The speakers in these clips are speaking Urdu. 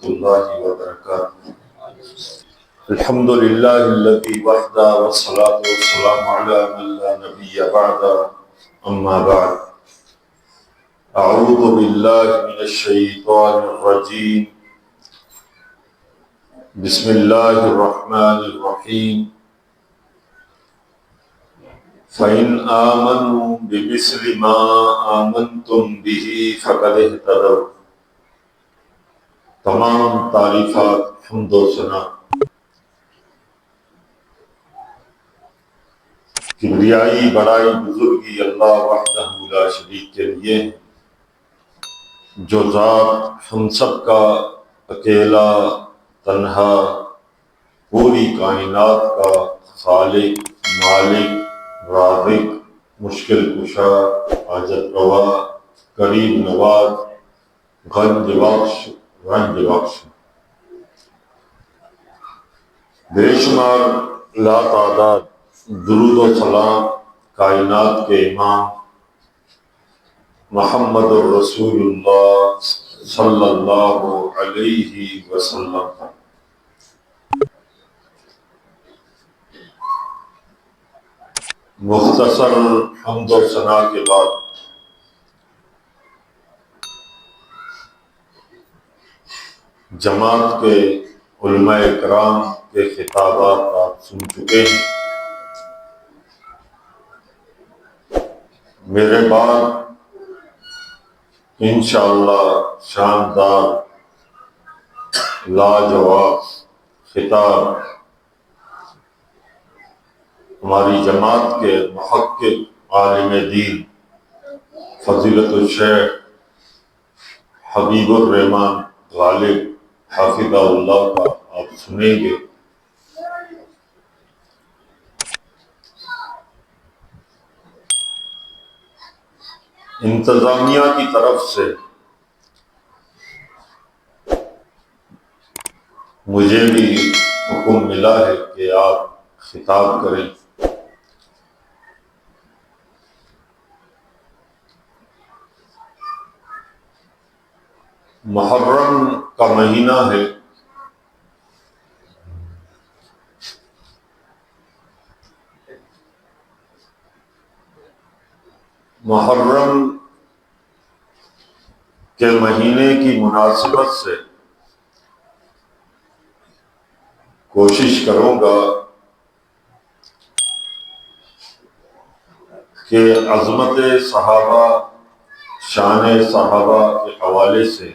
الله وبركاته. الحمد لله الذي وحده والصلاة والسلام على من لا نبي بعد. أما بعد، أعوذ بالله من الشيطان الرجيم. بسم الله الرحمن الرحيم. فَإِنْ آمَنُوا بِمِثْلِ مَا آمَنْتُمْ بِهِ فَقَدِ اهْتَدَوْا۔ تمام تعریفات، حمد و ثنا کبریائی، بڑائی، بزرگی اللہ وحدہ لا شریک کے لیے ہیں، جو ذات ہم سب کا اکیلا تنہا پوری کائنات کا خالق، مالک، رازق، مشکل کشا، حاجت روا، قریب نواز، گنج بخش، رنج بخش، بے شمار لا تعداد درود و سلام کائنات کے امام محمد الرسول اللہ صلی اللہ علیہ وسلم۔ مختصر حمد و ثنا کے بعد جماعت کے علماء کرام کے خطابات آپ سن چکے ہیں۔ میرے بعد انشاءاللہ شاندار لاجواب خطاب ہماری جماعت کے محقق عالم دین فضیلت الشیخ حبیب الرحمن غالب حافظہ اللہ کا آپ سنیں گے۔ انتظامیہ کی طرف سے مجھے بھی حکم ملا ہے کہ آپ خطاب کریں۔ محرم کا مہینہ ہے، محرم کے مہینے کی مناسبت سے کوشش کروں گا کہ عظمت صحابہ، شان صحابہ کے حوالے سے،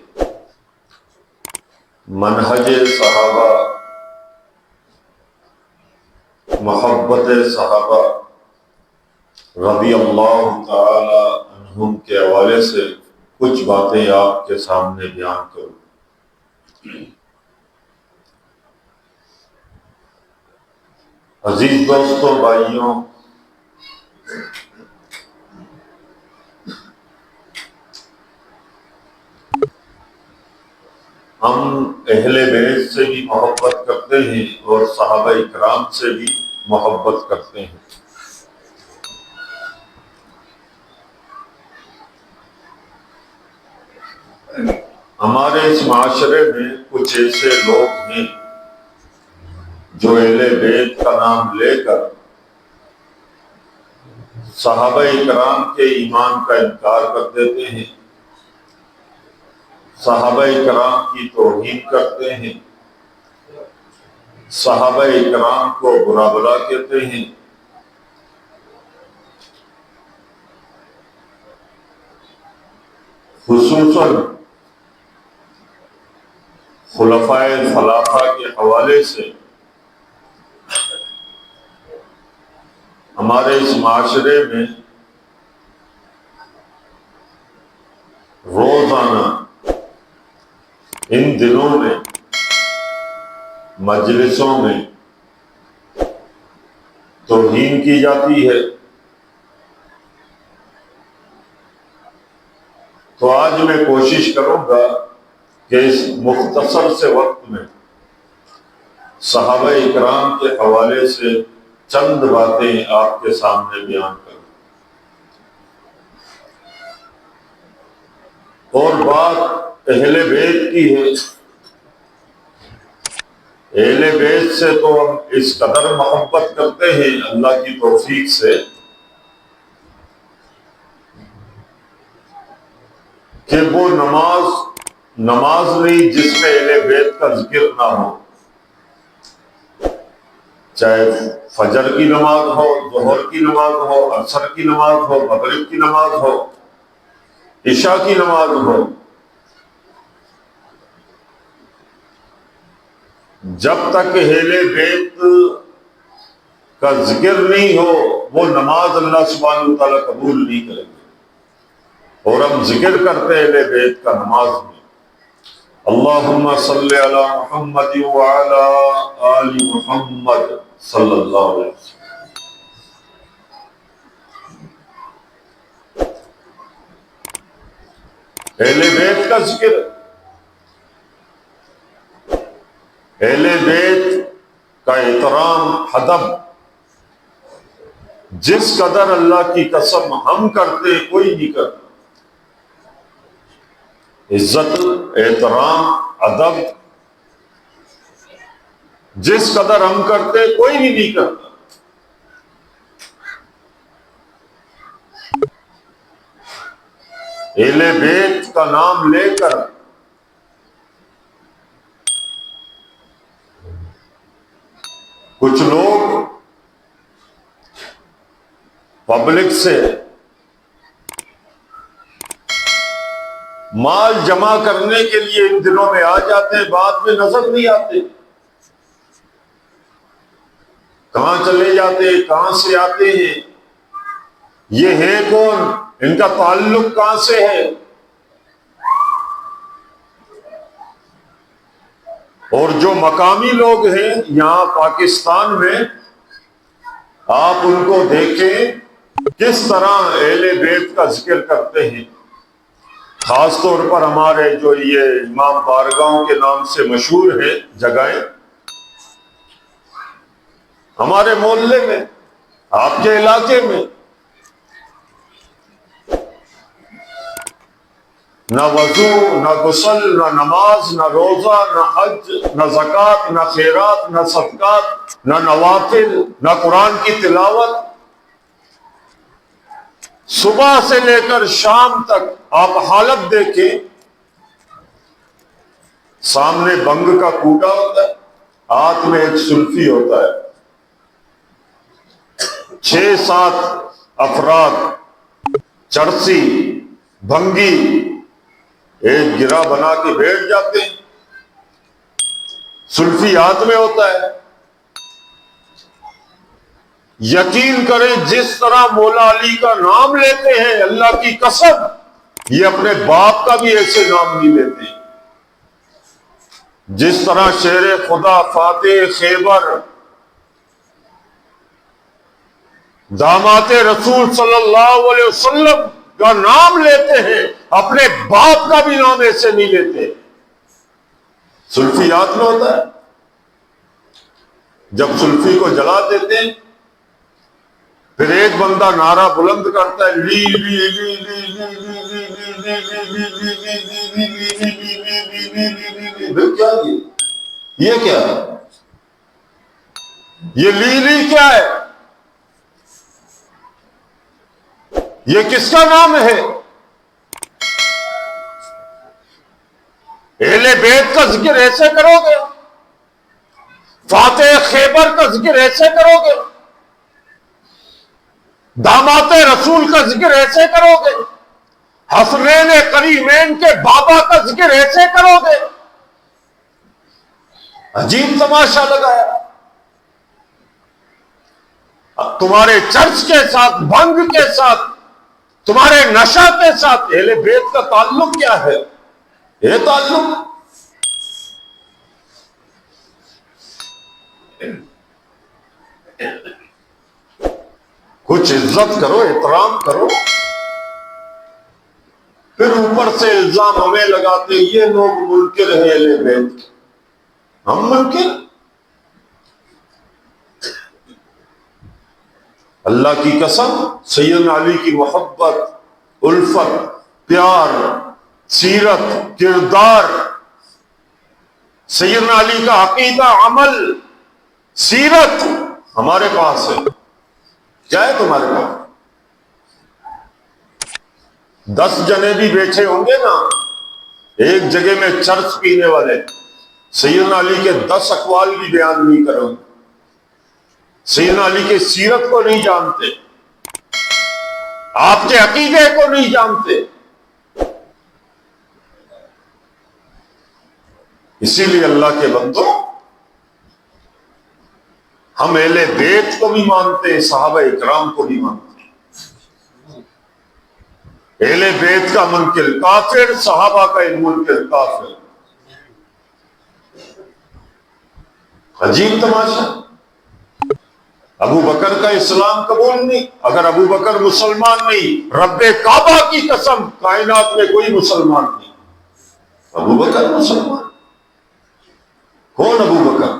منہج صحابہ، محبت صحابہ رضی اللہ تعالی عنہم کے حوالے سے کچھ باتیں آپ کے سامنے بیان کروں۔ عزیز دوستوں، بھائیوں، ہم اہل بیت سے بھی محبت کرتے ہیں اور صحابہ اکرام سے بھی محبت کرتے ہیں۔ ہمارے اس معاشرے میں کچھ ایسے لوگ ہیں جو اہل بیت کا نام لے کر صحابہ اکرام کے ایمان کا انکار کر دیتے ہیں، صحابہ اکرام کی توہین کرتے ہیں، صحابہ اکرام کو برا بلا کہتے ہیں۔ خصوصاً خلفائے ثلاثہ کے حوالے سے ہمارے اس معاشرے میں روزانہ ان دنوں میں مجلسوں میں توہین کی جاتی ہے۔ تو آج میں کوشش کروں گا کہ اس مختصر سے وقت میں صحابہ اکرام کے حوالے سے چند باتیں آپ کے سامنے بیان کروں، اور بات اہل بیت کی ہے اہل بیت سے تو ہم اس قدر محبت کرتے ہیں اللہ کی توفیق سے کہ وہ نماز نہیں جس میں اہل بیت کا ذکر نہ ہو، چاہے فجر کی نماز ہو، ظہر کی نماز ہو، عصر کی نماز ہو، مغرب کی نماز ہو، عشاء کی نماز ہو، جب تک اہل بیت کا ذکر نہیں ہو وہ نماز اللہ سبحانہ و تعالیٰ قبول نہیں کرے گے۔ اور ہم ذکر کرتے ہیں اہل بیت کا نماز میں، اللہم صلی علی محمد وعلی آل محمد صلی اللہ علیہ وسلم۔ اہل بیت کا ذکر، اہل بیت کا احترام، ادب، جس قدر اللہ کی قسم ہم کرتے کوئی نہیں کرتا۔ عزت، احترام، ادب جس قدر ہم کرتے کوئی بھی نہیں کرتا۔ اہل بیت کا نام لے کر کچھ لوگ پبلک سے مال جمع کرنے کے لیے ان دنوں میں آ جاتے ہیں، بعد میں نظر نہیں آتے، کہاں چلے جاتے ہیں، کہاں سے آتے ہیں، یہ ہے کون، ان کا تعلق کہاں سے ہے۔ اور جو مقامی لوگ ہیں یہاں پاکستان میں، آپ ان کو دیکھیں کس طرح اہل بیت کا ذکر کرتے ہیں، خاص طور پر ہمارے جو یہ امام بارگاہوں کے نام سے مشہور ہیں جگہیں، ہمارے محلے میں، آپ کے علاقے میں، نہ وضو، نہ غسل، نہ نماز، نہ روزہ، نہ حج، نہ زکوٰۃ، نہ خیرات، نہ صدقات، نہ نوافل، نہ قرآن کی تلاوت، صبح سے لے کر شام تک آپ حالت دیکھیں، سامنے بنگ کا کوٹا ہوتا ہے، ہاتھ میں ایک سلفی ہوتا ہے، 6-7 افراد چرسی بھنگی ایک گرہ بنا کے بیٹھ جاتے ہیں، سلفی ہاتھ میں ہوتا ہے۔ یقین کریں جس طرح مولا علی کا نام لیتے ہیں، اللہ کی قسم یہ اپنے باپ کا بھی ایسے نام نہیں لیتے، جس طرح شیر خدا، فاتح خیبر، داماد رسول صلی اللہ علیہ وسلم کا نام لیتے ہیں، اپنے باپ کا بھی نام ایسے نہیں لیتے۔ سلفی ہاتھ میں ہوتا ہے، جب سلفی کو جلا دیتے ہیں پھر ایک بندہ نعرہ بلند کرتا ہے، لی لی لی لی لی لی، یہ کیا ہے؟ یہ لی کیا ہے؟ یہ کس کا نام ہے؟ اہل بیت کا ذکر ایسے کرو گے؟ فاتح خیبر کا ذکر ایسے کرو گے؟ داماد رسول کا ذکر ایسے کرو گے؟ حسنین کریمین کے بابا کا ذکر ایسے کرو گے؟ عجیب تماشا لگایا۔ تمہارے چرچ کے ساتھ، بھنگ کے ساتھ، تمہارے نشہ کے ساتھ اہل بیت کا تعلق کیا ہے؟ یہ تعلق کچھ عزت کرو، احترام کرو، پھر اوپر سے الزام ہمیں لگاتے یہ لوگ منکر ہیں اہل بیت۔ ہم منکر؟ اللہ کی قسم سیدنا علی کی محبت، الفت، پیار، سیرت، کردار سیدنا علی کا عقیدہ، عمل، سیرت ہمارے پاس ہے. کیا ہے تمہارے پاس؟ 10 جنے بھی بیٹھے ہوں گے نا ایک جگہ میں چرس پینے والے، سیدنا علی کے 10 اقوال بھی بیان نہیں کرو، سیدنا علی کے سیرت کو نہیں جانتے، آپ کے عقیدے کو نہیں جانتے. اسی لیے اللہ کے بندو، ہم اہل بیت کو بھی مانتے ہیں، صحابہ اکرام کو بھی مانتے ہیں. اہل بیت کا منکر کافر، صحابہ کا منکر کافر. عجیب تماشا. ابو بکر کا اسلام قبول نہیں. اگر ابو بکر مسلمان نہیں، رب کعبہ کی قسم کائنات میں کوئی مسلمان نہیں. ابو بکر مسلمان؟ کون ابو بکر؟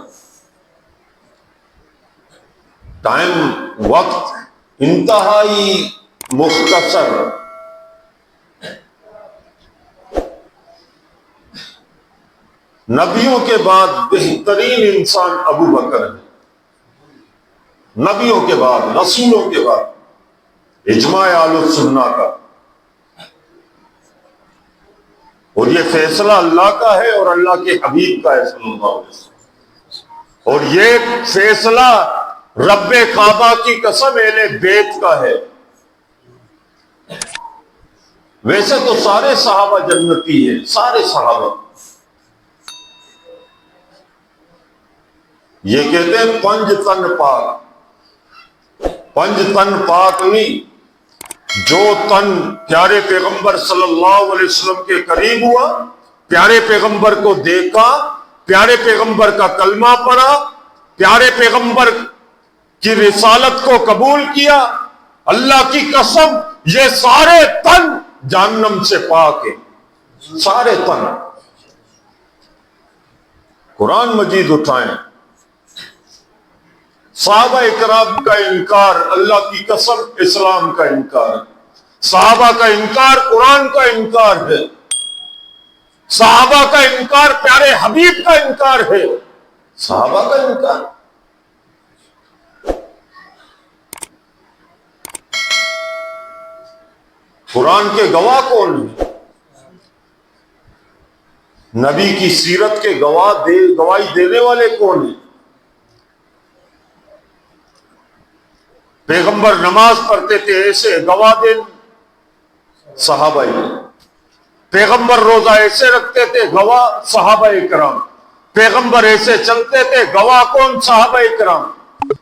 ٹائم، وقت انتہائی مختصر. نبیوں کے بعد بہترین انسان ابو بکر ہے. نبیوں کے بعد، رسولوں کے بعد، اجماع اہل السنہ کا. اور یہ فیصلہ اللہ کا ہے اور اللہ کے حبیب کا ہے صلی اللہ علیہ وسلم. اور یہ فیصلہ رب کعبہ کی قسم اہل بیت کا ہے. ویسے تو سارے صحابہ جنتی ہیں، سارے صحابہ. یہ کہتے ہیں 5 تن پاک. 5 تن پاک نہیں، جو تن پیارے پیغمبر صلی اللہ علیہ وسلم کے قریب ہوا، پیارے پیغمبر کو دیکھا، پیارے پیغمبر کا کلمہ پڑھا، پیارے پیغمبر کی رسالت کو قبول کیا، اللہ کی قسم یہ سارے تن جہنم سے پاک ہیں. سارے تن. قرآن مجید اٹھائیں. صحابہ اکرام کا انکار اللہ کی قسم اسلام کا انکار ہے. صحابہ کا انکار قرآن کا انکار ہے. صحابہ کا انکار پیارے حبیب کا انکار ہے. صحابہ کا انکار. قرآن کے گواہ کون ہیں؟ نبی کی سیرت کے گواہی دینے والے کون ہیں؟ پیغمبر نماز پڑھتے تھے ایسے، گواہ دین صحابہ اکرام. پیغمبر روزہ ایسے رکھتے تھے، گواہ صحابہ اکرام. پیغمبر ایسے چلتے تھے، گواہ کون؟ صحابہ اکرام.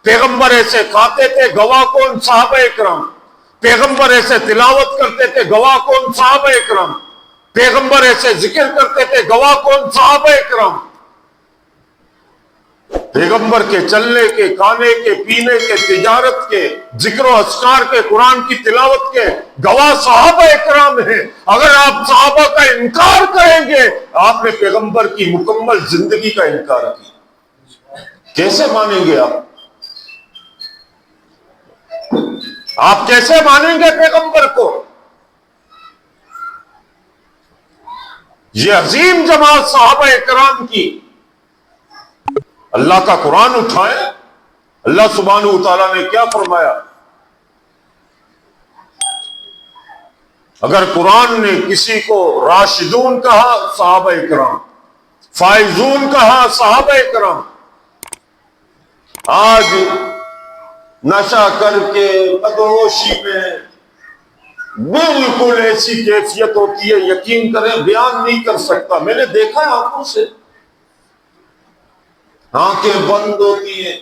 پیغمبر ایسے کھاتے تھے، گواہ کون؟ صحابہ اکرام. پیغمبر ایسے تلاوت کرتے تھے، گواہ کون؟ صحابہ اکرام. پیغمبر ایسے ذکر کرتے تھے، گواہ کون؟ صحابہ اکرام. پیغمبر کے چلنے کے، کھانے کے، پینے کے، تجارت کے، ذکر و اذکار کے، قرآن کی تلاوت کے گواہ صحابہ اکرام ہیں. اگر آپ صحابہ کا انکار کریں گے، آپ نے پیغمبر کی مکمل زندگی کا انکار کیا. کیسے مانیں گے آپ؟ آپ کیسے مانیں گے پیغمبر کو؟ یہ عظیم جماعت صحابہ اکرام کی. اللہ کا قرآن اٹھائیں. اللہ سبحانہ و تعالیٰ نے کیا فرمایا؟ اگر قرآن نے کسی کو راشدون کہا، صحابہ اکرام. فائزون کہا، صحابہ اکرام. آج نشہ کر کے بدوشی میں بالکل ایسی کیفیت ہوتی ہے، یقین کریں بیان نہیں کر سکتا. میں نے دیکھا ہے آنکھوں سے. آنکھیں بند ہوتی ہیں.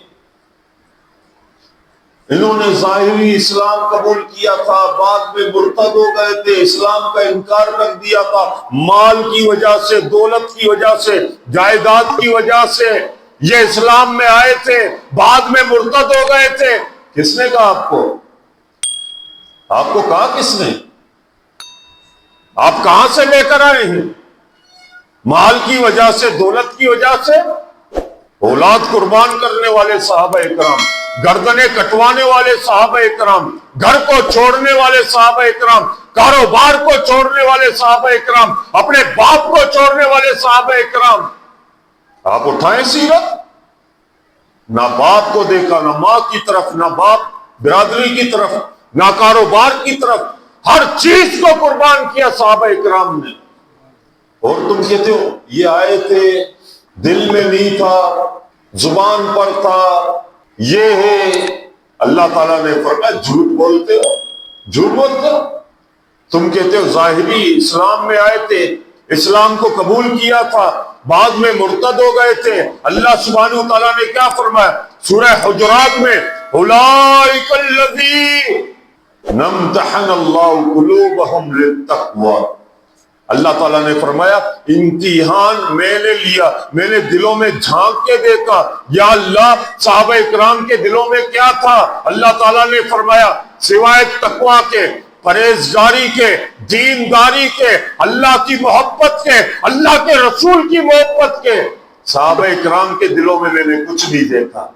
انہوں نے ظاہری اسلام قبول کیا تھا، بعد میں مرتد ہو گئے تھے، اسلام کا انکار کر دیا تھا. مال کی وجہ سے، دولت کی وجہ سے، جائیداد کی وجہ سے یہ اسلام میں آئے تھے، بعد میں مرتد ہو گئے تھے. کس نے کہا آپ کو؟ آپ کو کہا کس نے؟ آپ کہاں سے لے کر آئے ہیں؟ مال کی وجہ سے، دولت کی وجہ سے؟ اولاد قربان کرنے والے صحابہ اکرام، گردنیں کٹوانے والے صحابہ اکرام، گھر کو چھوڑنے والے صحابہ اکرام، کاروبار کو چھوڑنے والے صحابہ اکرام، اپنے باپ کو چھوڑنے والے صحابہ اکرام. آپ اٹھائیں سیرت، نہ باپ کو دیکھا، نہ ماں کی طرف، نہ باپ برادری کی طرف، نہ کاروبار کی طرف، ہر چیز کو قربان کیا صحابہ اکرام نے. اور تم کہتے ہو یہ آئے تھے، دل میں نہیں تھا، زبان پر تھا، یہ ہے. اللہ تعالیٰ نے فرمایا جھوٹ بولتے ہو، جھوٹ بولتے ہو. تم کہتے ہو ظاہری اسلام میں آئے تھے، اسلام کو قبول کیا تھا، بعد میں مرتد ہو گئے تھے. اللہ سبحانہ و تعالیٰ نے کیا فرمایا سورہ حجرات میں؟ اولئک الذین امتحن اللہ قلوبہم للتقوی. اللہ تعالیٰ نے فرمایا امتحان میں نے لیا، میں نے دلوں میں جھانک کے دیکھا. یا اللہ صحابہ اکرام کے دلوں میں کیا تھا؟ اللہ تعالیٰ نے فرمایا سوائے تقوی کے، پرہیزگاری کے، دینداری کے، اللہ کی محبت کے، اللہ کے رسول کی محبت کے، صحابہ اکرام کے دلوں میں میں نے کچھ نہیں دیکھا.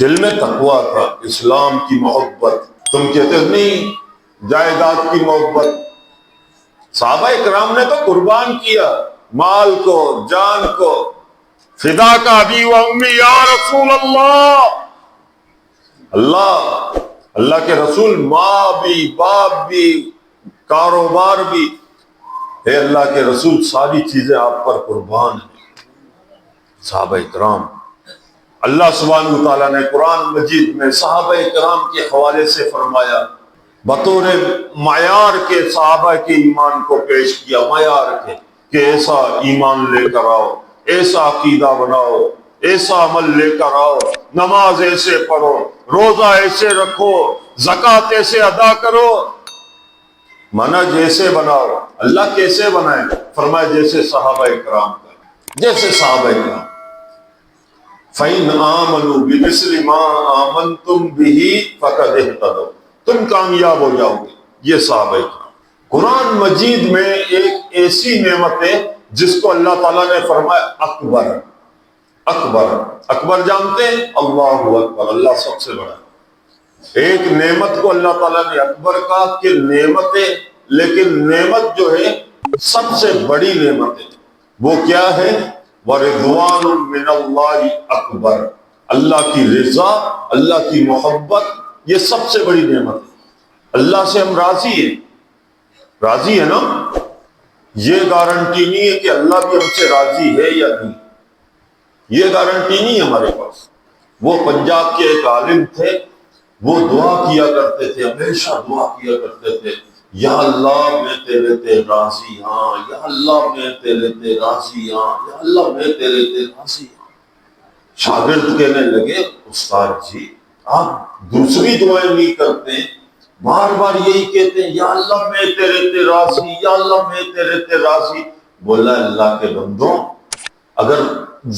دل میں تقوی تھا، اسلام کی محبت. تم کہتے ہو نہیں جائیداد کی محبت. صحابہ اکرام نے تو قربان کیا مال کو، جان کو. فدا کا ابی و امی یا رسول اللہ. اللہ کے رسول ماں بھی، باپ بھی، کاروبار بھی. اے اللہ کے رسول ساری چیزیں آپ پر قربان ہیں. صحابہ اکرام، اللہ سبحانہ وتعالیٰ نے قرآن مجید میں صحابہ اکرام کے حوالے سے فرمایا، بطور معیار کے صحابہ کے ایمان کو پیش کیا، معیار کے کہ ایسا ایمان لے کر آؤ، ایسا عقیدہ بناؤ، ایسا عمل لے کر آؤ، نماز ایسے پڑھو، روزہ ایسے رکھو، زکوٰۃ ایسے ادا کرو. منہج ایسے بناؤ. اللہ کیسے بنائے؟ فرمایا جیسے صحابہ اکرام کا، جیسے صحابہ اکرام. فَإِنْ آمَنُوا بِمِثْلِ مَا آمَنْتُمْ بِهِ فَقَدِ اهْتَدَوْا. تم کامیاب ہو جاؤ گے. یہ صحابہ اکرام. قرآن مجید میں ایک ایسی نعمت ہے جس کو اللہ تعالیٰ نے فرمایا اکبر. اکبر، اکبر جانتے ہیں؟ اللہ اکبر، اللہ سب سے بڑا. ایک نعمت کو اللہ تعالیٰ نے اکبر کہا کہ نعمت ہے، لیکن نعمت جو ہے سب سے بڑی نعمت ہے. وہ کیا ہے؟ وَرِضْوَانٌ مِّنَ اللَّهِ اکبر. اللہ کی رضا، اللہ کی محبت، یہ سب سے بڑی نعمت ہے. اللہ سے ہم راضی ہیں، راضی ہے نا؟ یہ گارنٹی نہیں ہے کہ اللہ بھی ہم سے راضی ہے یا نہیں، یہ گارنٹی نہیں ہے ہمارے پاس. وہ پنجاب کے ایک عالم تھے، وہ دعا کیا کرتے تھے، ہمیشہ دعا کیا کرتے تھے، یا اللہ میں تیرے تے راضی ہاں، یا اللہ میں تیرے تے راضی ہاں، یا اللہ میں تیرے تے راضی ہاں. شاگرد کہنے لگے استاد جی آپ دوسری دعائیں نہیں کرتے، بار بار یہی کہتے ہیں یا اللہ میں تیرے تے راضی، یا اللہ میں تیرے تے راضی. بولا اللہ کے بندوں، اگر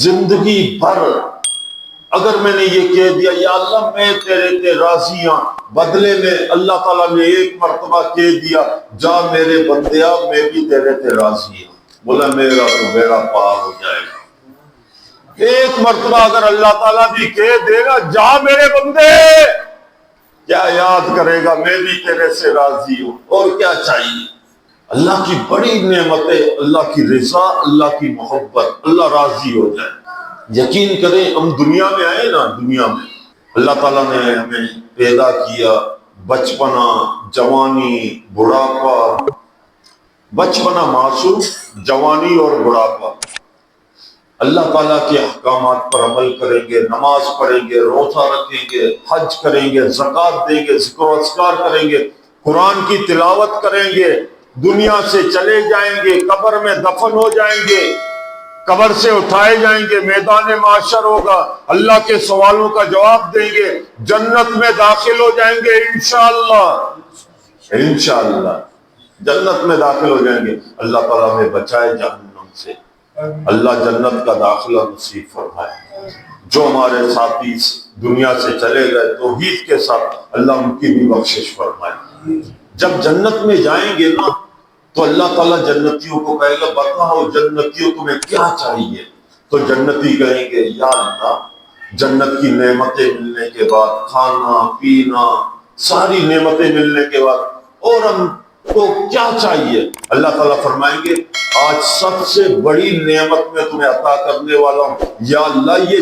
زندگی بھر اگر میں نے یہ کہہ دیا یا اللہ میں تیرے تے راضی ہاں، بدلے میں اللہ تعالیٰ نے ایک مرتبہ کہہ دیا جا میرے بندیا میں بھی تیرے تے راضی ہوں، بولا میرا تو بیڑا پار ہو جائے گا. ایک مرتبہ اگر اللہ تعالیٰ بھی کہہ دے گا جا میرے بندے، کیا یاد کرے گا میں بھی تیرے سے راضی ہوں، اور کیا چاہیے. اللہ کی بڑی نعمت ہے، اللہ کی رضا، اللہ کی محبت، اللہ راضی ہو جائے. یقین کریں ہم دنیا میں آئے نا، دنیا میں اللہ تعالیٰ نے ہمیں پیدا کیا، بچپنا، جوانی، بڑھاپا. بچپنا معصوم، جوانی اور بڑھاپا اللہ تعالیٰ کے احکامات پر عمل کریں گے، نماز پڑھیں گے، روزہ رکھیں گے، حج کریں گے، زکوٰۃ دیں گے، ذکر و اذکار کریں گے، قرآن کی تلاوت کریں گے، دنیا سے چلے جائیں گے، قبر میں دفن ہو جائیں گے، قبر سے اٹھائے جائیں گے، میدان معاشر ہوگا، اللہ کے سوالوں کا جواب دیں گے، جنت میں داخل ہو جائیں گے انشاءاللہ. انشاءاللہ جنت میں داخل ہو جائیں گے. اللہ تعالیٰ ہمیں بچائے جہنم سے، اللہ جنت کا داخلہ نصیب فرمائے. جو ہمارے ساتھی دنیا سے چلے گئے توحید کے ساتھ اللہ ان کی بھی بخشش فرمائے. جب جنت میں جائیں گے نا تو اللہ تعالیٰ جنتیوں کو کہے گا بتاؤ جنتیوں تمہیں کیا چاہیے، تو جنتی کہیں گے یا اللہ جنت کی نعمتیں ملنے کے بعد، کھانا پینا ساری نعمتیں ملنے کے بعد اور ہم تو کیا چاہیے؟ اللہ تعالیٰ فرمائیں گے آج سب سے بڑی نعمت میں تمہیں عطا کرنے والا ہوں یا اللہ، یہ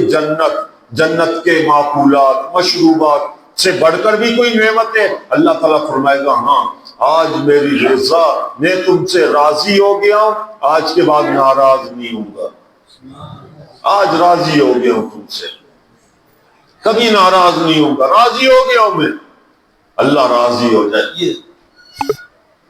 جنت کے معقولات مشروبات سے بڑھ کر بھی کوئی نعمت ہے؟ اللہ تعالیٰ فرمائے گا ہاں، آج میری رضا، میں تم سے راضی ہو گیا ہوں، آج کے بعد ناراض نہیں ہوں گا، آج راضی ہو گیا ہوں تم سے، کبھی ناراض نہیں ہوں گا، راضی ہو گیا ہوں میں۔ اللہ راضی ہو جائے، یہ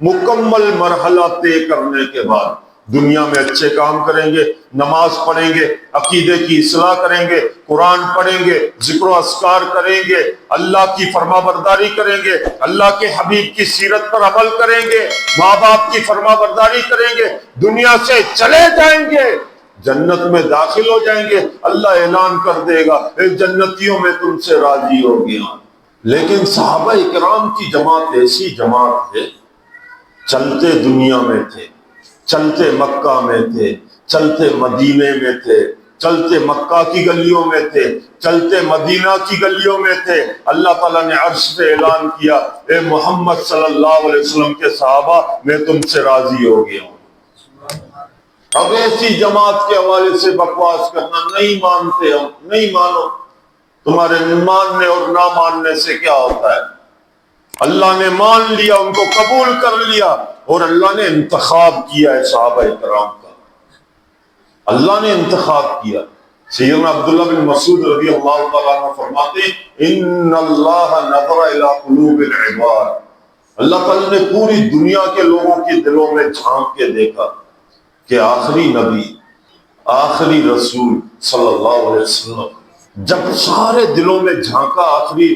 مکمل مرحلہ طے کرنے کے بعد دنیا میں اچھے کام کریں گے، نماز پڑھیں گے، عقیدے کی اصلاح کریں گے، قرآن پڑھیں گے، ذکر و اذکار کریں گے، اللہ کی فرما برداری کریں گے، اللہ کے حبیب کی سیرت پر عمل کریں گے، ماں باپ کی فرما برداری کریں گے، دنیا سے چلے جائیں گے، جنت میں داخل ہو جائیں گے، اللہ اعلان کر دے گا اے جنتیوں میں تم سے راضی ہو گیا۔ لیکن صحابہ اکرام کی جماعت ایسی جماعت ہے، چلتے دنیا میں تھے، چلتے مکہ میں تھے، چلتے مدینے میں تھے، چلتے مکہ کی گلیوں میں تھے، چلتے مدینہ کی گلیوں میں تھے۔ اللہ تعالیٰ نے عرش پہ اعلان کیا اے محمد صلی اللہ علیہ وسلم کے صحابہ میں تم سے راضی ہو گیا ہوں۔ اب ایسی جماعت کے حوالے سے بکواس کرنا نہیں مانتے ہم، نہیں مانو، تمہارے ماننے اور نہ ماننے سے کیا ہوتا ہے؟ اللہ نے مان لیا، ان کو قبول کر لیا، اور اللہ نے انتخاب کیا ہے صحابہ کرام کا، اللہ نے انتخاب کیا۔ سیدنا عبداللہ بن مسعود رضی اللہ تعالیٰ عنہ فرماتے ہیں ان اللہ نظر الی قلوب العباد، اللہ تعالیٰ نے پوری دنیا کے لوگوں کے دلوں میں جھانک کے دیکھا کہ آخری نبی، آخری رسول صلی اللہ علیہ وسلم جب سارے دلوں میں جھانکا، آخری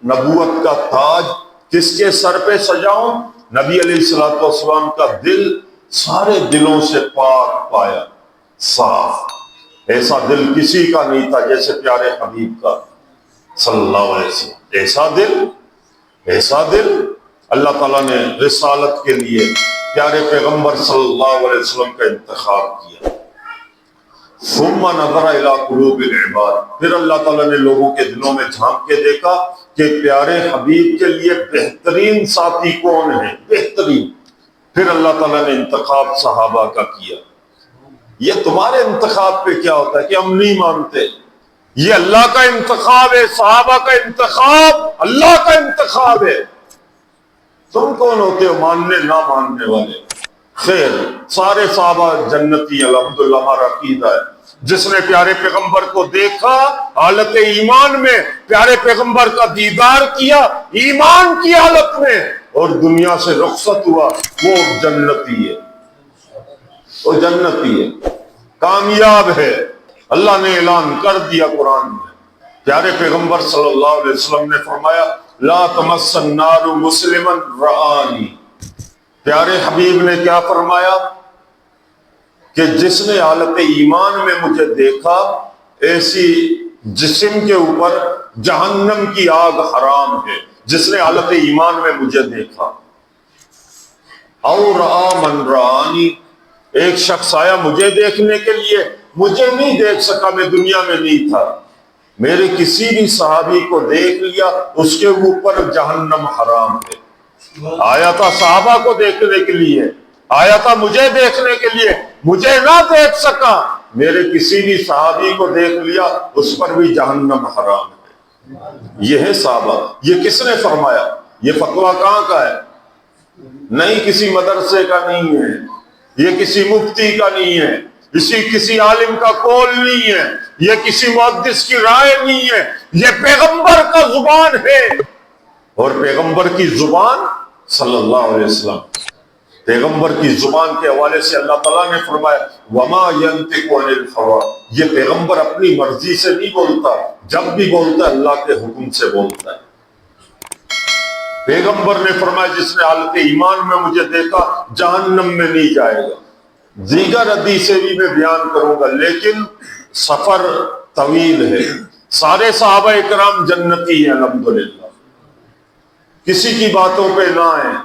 نبوت کا تاج کس کے سر پہ سجاؤں؟ نبی علیہ الصلوۃ والسلام کا دل سارے دلوں سے پاک پایا، صاف، ایسا دل کسی کا نہیں تھا جیسے پیارے حبیب کا صلی اللہ علیہ وسلم۔ ایسا دل اللہ تعالیٰ نے رسالت کے لیے پیارے پیغمبر صلی اللہ علیہ وسلم کا انتخاب کیا۔ ثم نظر الی قلوب العباد، پھر اللہ تعالیٰ نے لوگوں کے دلوں میں جھانک کے دیکھا کہ پیارے حبیب کے لیے بہترین ساتھی کون ہے، بہترین۔ پھر اللہ تعالیٰ نے انتخاب صحابہ کا کیا۔ یہ تمہارے انتخاب پہ کیا ہوتا ہے کہ ہم نہیں مانتے؟ یہ اللہ کا انتخاب ہے، صحابہ کا انتخاب اللہ کا انتخاب ہے۔ تم کون ہوتے ہو ماننے نہ ماننے والے؟ خیر، سارے صحابہ جنتی الحمدللہ، ہمارا عقیدہ ہے۔ جس نے پیارے پیغمبر کو دیکھا حالت ایمان میں، پیارے پیغمبر کا دیدار کیا ایمان کی حالت میں، اور دنیا سے رخصت ہوا، وہ جنتی ہے، وہ جنتی ہے، کامیاب ہے۔ اللہ نے اعلان کر دیا قرآن میں، پیارے پیغمبر صلی اللہ علیہ وسلم نے فرمایا لا تمس النار مسلما رآنی۔ پیارے حبیب نے کیا فرمایا کہ جس نے حالت ایمان میں مجھے دیکھا، ایسی جسم کے اوپر جہنم کی آگ حرام ہے، جس نے حالت ایمان میں مجھے دیکھا۔ اور رآ من رآنی، ایک شخص آیا مجھے دیکھنے کے لیے، مجھے نہیں دیکھ سکا، میں دنیا میں نہیں تھا، میرے کسی بھی صحابی کو دیکھ لیا، اس کے اوپر جہنم حرام ہے۔ آیا تھا صحابہ کو دیکھنے کے لیے، آیا تھا مجھے دیکھنے کے لیے، مجھے نہ دیکھ سکا، میرے کسی بھی صحابی کو دیکھ لیا، اس پر بھی جہنم حرام ہے۔ یہ ہے صحابہ۔ یہ کس نے فرمایا؟ یہ فتویٰ کہاں کا ہے؟ نہیں کسی مدرسے کا نہیں ہے، یہ کسی مفتی کا نہیں ہے، کسی عالم کا قول نہیں ہے، یہ کسی محدث کی رائے نہیں ہے، یہ پیغمبر کا زبان ہے، اور پیغمبر کی زبان صلی اللہ علیہ وسلم، پیغمبر کی زبان کے حوالے سے اللہ تعالیٰ نے فرمایا وما ينطق عن الهوى، یہ پیغمبر اپنی مرضی سے نہیں بولتا، جب بھی بولتا ہے اللہ کے حکم سے بولتا ہے۔ پیغمبر نے فرمایا جس نے حالت ایمان میں مجھے دیکھا جہنم میں نہیں جائے گا۔ دیگر حدیثیں بھی میں بیان کروں گا، لیکن سفر طویل ہے۔ سارے صحابہ اکرام جنتی ہیں الحمدللہ، کسی کی باتوں پہ نہ آئیں،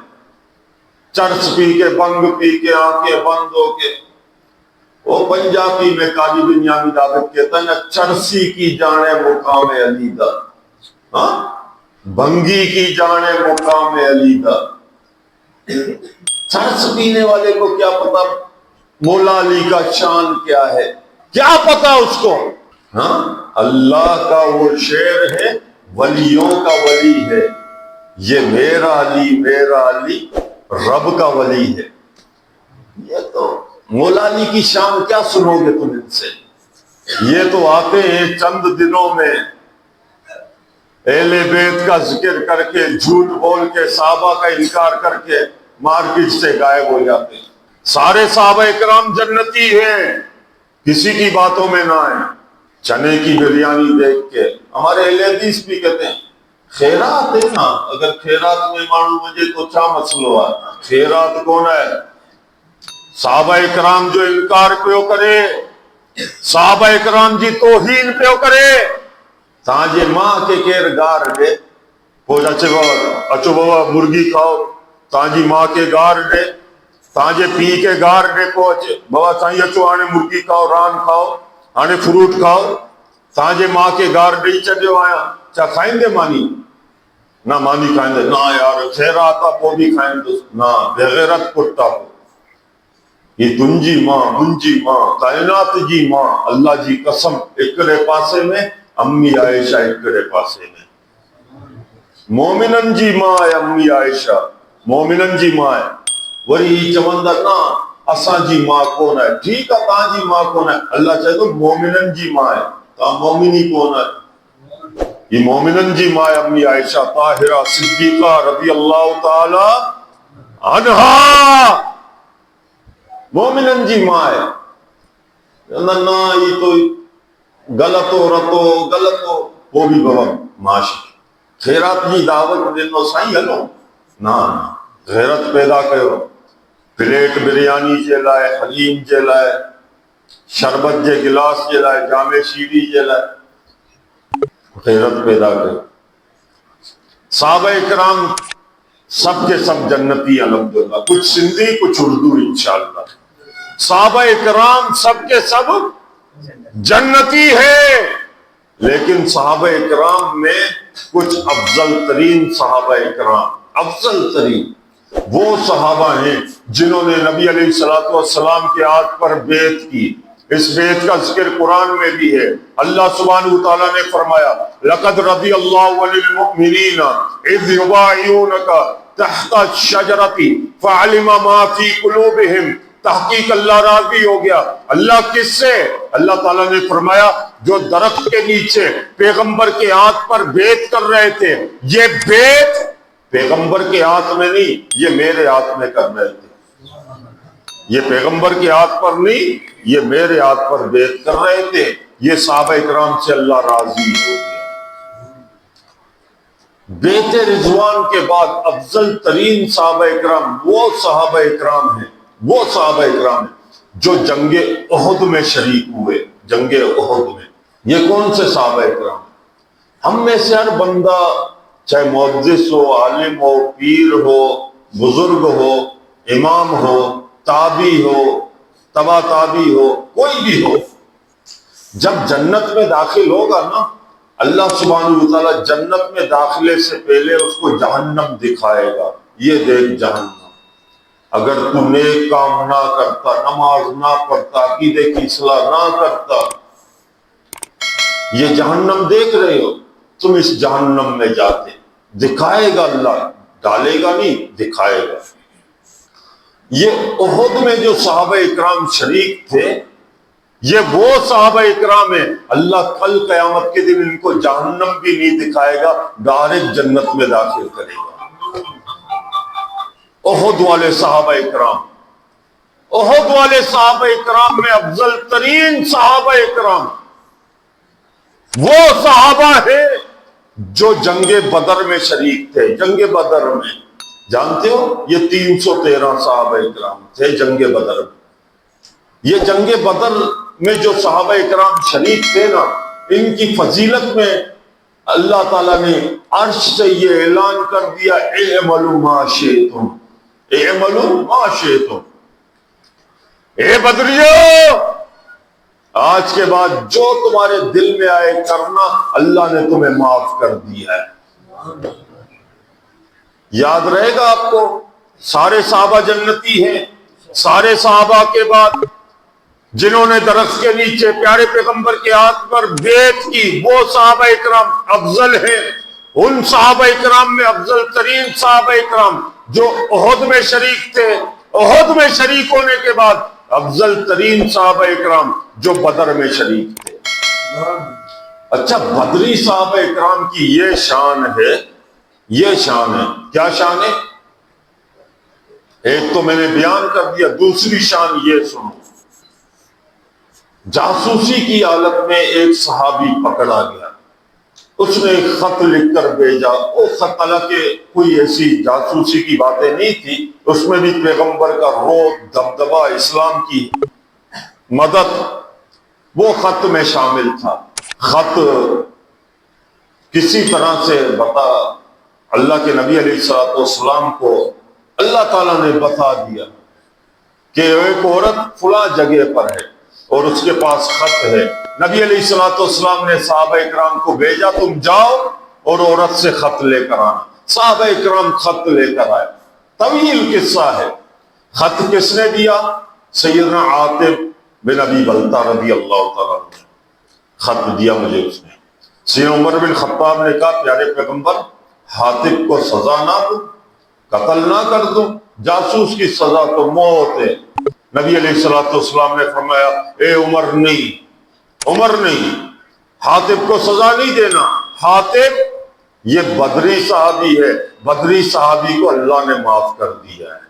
چرس پی کے، بنگ پی کے، آنکھیں بند ہو کے، وہ پنجابی میں قاضی بنیامین عابد کہتا ہے نا، چرسی کی جانے مقام علیدہ، ہاں بنگی کی جانے مقام علیدہ، چرس پینے والے کو کیا پتا مولا علی کا شان کیا ہے، کیا پتا اس کو؟ ہاں، اللہ کا وہ شعر ہے، ولیوں کا ولی ہے، یہ میرا علی رب کا ولی ہے۔ یہ تو مولا علی کی شان کیا سنو گے تم ان سے؟ یہ تو آتے ہیں چند دنوں میں اہل بیت کا ذکر کر کے، جھوٹ بول کے، صحابہ کا انکار کر کے مارکیٹ سے غائب ہو جاتے ہیں۔ سارے صحابہ اکرام جنتی ہیں، کسی کی باتوں میں نہ آئے۔ چنے کی بریانی دیکھ کے ہمارے اہل حدیث بھی کہتے ہیں خیرات ہے نا، اگر خیرات میں مانو مجھے تو کیا مسئلہ ہوا؟ خیرات کون ہے؟ صحابہ اکرام جو انکار پیو کرے، صحابہ اکرام جی توہین پیو کرے، تاجے ماں کے کیر گار دے پوجا اچو بابا مرغی کھاؤ، تاجی ماں کے گار دے، تاجے پی کے گار دے پہنچے بابا تائیں اچو آنے مرغی کھاؤ، ران کھاؤ، آنے فروٹ کھاؤ، تاجے ماں کے گار دے چڑھو آیا چا کھائیں دے مانی نہ مانی کھائیں دے نہ یار خیراتا پو بھی کھائیں دے نہ بغیرت پٹا ہو۔ یہ تنجی ماں منجی ماں کائنات جی ماں، اللہ جی قسم اکڑے پاسے میں امی عائشہ اکڑے پاسے میں، مومنن جی ماں ہے امی عائشہ، مومنن جی ماں ہے۔ وری چوندہ نا اساں جی ماں کون ہے؟ ٹھیک ہے تاں جی ماں کون ہے؟ اللہ چاہے تو مومنن جی ماں ہے، تاں مومنی کون ہے؟ یہ مومنن جی ماں ہے امی عائشہ طاہرہ صدیقہ رضی اللہ تعالی عنہا، مومنن جی ماں ہے۔ نہ یہ تو غلط ہو رتو غلط ہو وہ بھی بابا معاشی خیرات جی دعوت دینو سائیں ہلو نہ غیرت پیدا کرو، پلیٹ بریانی جے لائے، حلیم جے لائے، شربت جے گلاس جے لائے، جامع شیری جے لائے غیرت پیدا کرو۔ صحابہ اکرام سب کے سب جنتی الحمدللہ، کچھ سندھی کچھ اردو انشاءاللہ۔ صحابہ اکرام سب کے سب جنتی ہے، لیکن صحابہ اکرام میں کچھ افضل ترین صحابہ اکرام، افضل ترین وہ صحابہ ہیں جنہوں نے نبی علیہ السلام کے ہاتھ پر بیعت کی۔ اس بیعت کا ذکر قرآن میں بھی ہے، اللہ سبحانہ وتعالیٰ نے فرمایا لَقَدْ رَضِيَ اللَّهُ عَنِ الْمُؤْمِنِينَ إِذْ يُبَايِعُونَكَ تَحْتَ الشَّجَرَةِ فَعَلِمَ مَا فِي قُلُوبِهِمْ۔ تحقیق اللہ راضی ہو گیا۔ اللہ کس سے؟ اللہ تعالیٰ نے فرمایا جو درخت کے نیچے پیغمبر کے ہاتھ پر بیعت کر رہے تھے، یہ بیعت پیغمبر کے ہاتھ میں نہیں، یہ میرے ہاتھ میں کر رہے تھے۔ یہ پیغمبر کے ہاتھ پر نہیں، یہ میرے ہاتھ پر بیعت کر رہے تھے۔ یہ صحابہ اکرام سے اللہ راضی ہو گیا۔ بیعت رضوان کے بعد افضل ترین صحابہ اکرام وہ صحابہ اکرام ہیں، وہ صحابہ اکرام ہیں جو جنگ احد میں شریک ہوئے۔ جنگ احد میں یہ کون سے صحابہ اکرام؟ ہم میں سے ہر بندہ چاہے محدث ہو، عالم ہو، پیر ہو، بزرگ ہو، امام ہو، تابعی ہو، تبع تابعی ہو، کوئی بھی ہو، جب جنت میں داخل ہوگا نا، اللہ سبحانہ وتعالیٰ جنت میں داخلے سے پہلے اس کو جہنم دکھائے گا۔ یہ دیکھ جہنم، اگر تو نیک کام نہ کرتا، نماز نہ پڑھتا، عقیدے کی اصلاح نہ کرتا، یہ جہنم دیکھ رہے ہو، تم اس جہنم میں جاتے، دکھائے گا اللہ، ڈالے گا نہیں، دکھائے گا۔ یہ احد میں جو صحابہ اکرام شریک تھے، یہ وہ صحابہ اکرام ہیں اللہ کل قیامت کے دن ان کو جہنم بھی نہیں دکھائے گا، ڈائریکٹ جنت میں داخل کرے گا۔ احد والے صحابہ اکرام، احد والے صحابہ اکرام میں افضل ترین صحابہ اکرام وہ صحابہ ہیں جو جنگ بدر میں شریک تھے۔ جنگ بدر میں جانتے ہو یہ 313 صحابہ اکرام تھے جنگ بدر میں۔ یہ جنگ بدر میں جو صحابہ اکرام شریک تھے نا، ان کی فضیلت میں اللہ تعالیٰ نے عرش سے یہ اعلان کر دیا اعملوا ما شئتم، اعملوا ما شئتم۔ اے بدریو، آج کے بعد جو تمہارے دل میں آئے کرنا، اللہ نے تمہیں معاف کر دیا ہے۔ یاد رہے گا آپ کو سارے صحابہ جنتی ہیں. سارے صحابہ کے بعد جنہوں نے درخت کے نیچے پیارے پیغمبر کے ہاتھ پر بیعت کی وہ صحابہ اکرام افضل ہیں. ان صحابہ اکرام میں افضل ترین صحابہ اکرام جو احد میں شریک تھے، احد میں شریک ہونے کے بعد افضل ترین صحابہ اکرام جو بدر میں شریک تھے. اچھا، بدری صحابہ اکرام کی یہ شان ہے، یہ شان ہے. کیا شان ہے؟ ایک تو میں نے بیان کر دیا، دوسری شان یہ سنو. جاسوسی کی حالت میں ایک صحابی پکڑا گیا، اس نے ایک خط لکھ کر بھیجا. وہ خط حالانکہ کوئی ایسی جاسوسی کی باتیں نہیں تھی، اس میں بھی پیغمبر کا رعب، دبدبہ، اسلام کی مدد وہ خط میں شامل تھا. خط کسی طرح سے بتا اللہ کے نبی علیہ الصلوۃ والسلام کو اللہ تعالیٰ نے بتا دیا کہ ایک عورت فلاں جگہ پر ہے اور اس کے پاس خط ہے. نبی علیہ الصلوۃ والسلام نے صحابہ اکرام کو بھیجا تم جاؤ اور عورت سے خط لے کر آنا. صحابہ اکرام خط لے کر آئے. طویل قصہ ہے. خط کس نے دیا؟ سیدنا عاطب بن ابی بلتہ رضی اللہ تعالیٰ عنہ خط دیا مجھے. اس نے سیدنا عمر بن خطاب نے کہا پیارے پیغمبر حاطب کو سزا نہ دو، قتل نہ کر دو، جاسوس کی سزا تو موت ہے. نبی علیہ الصلوۃ والسلام نے فرمایا اے عمر نہیں، حاطب کو سزا نہیں دینا. حاطب یہ بدری صحابی ہے، بدری صحابی کو اللہ نے معاف کر دیا ہے.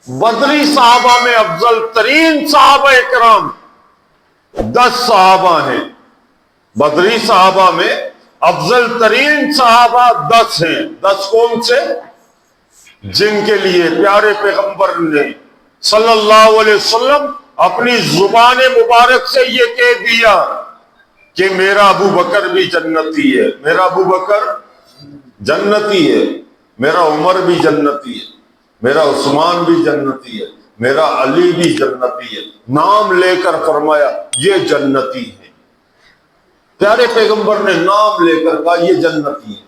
بدری صحابہ میں افضل ترین صحابہ اکرام 10 صحابہ ہیں. بدری صحابہ میں افضل ترین صحابہ 10 ہیں. 10 کون سے؟ جن کے لیے پیارے پیغمبر نے صلی اللہ علیہ وسلم اپنی زبان مبارک سے یہ کہہ دیا کہ میرا ابو بکر بھی جنتی ہے، میرا ابو بکر جنتی ہے، میرا عمر بھی جنتی ہے، میرا عثمان بھی جنتی ہے، میرا علی بھی جنتی ہے. نام لے کر فرمایا یہ جنتی ہے. پیارے پیغمبر نے نام لے کر کہا یہ جنتی ہے.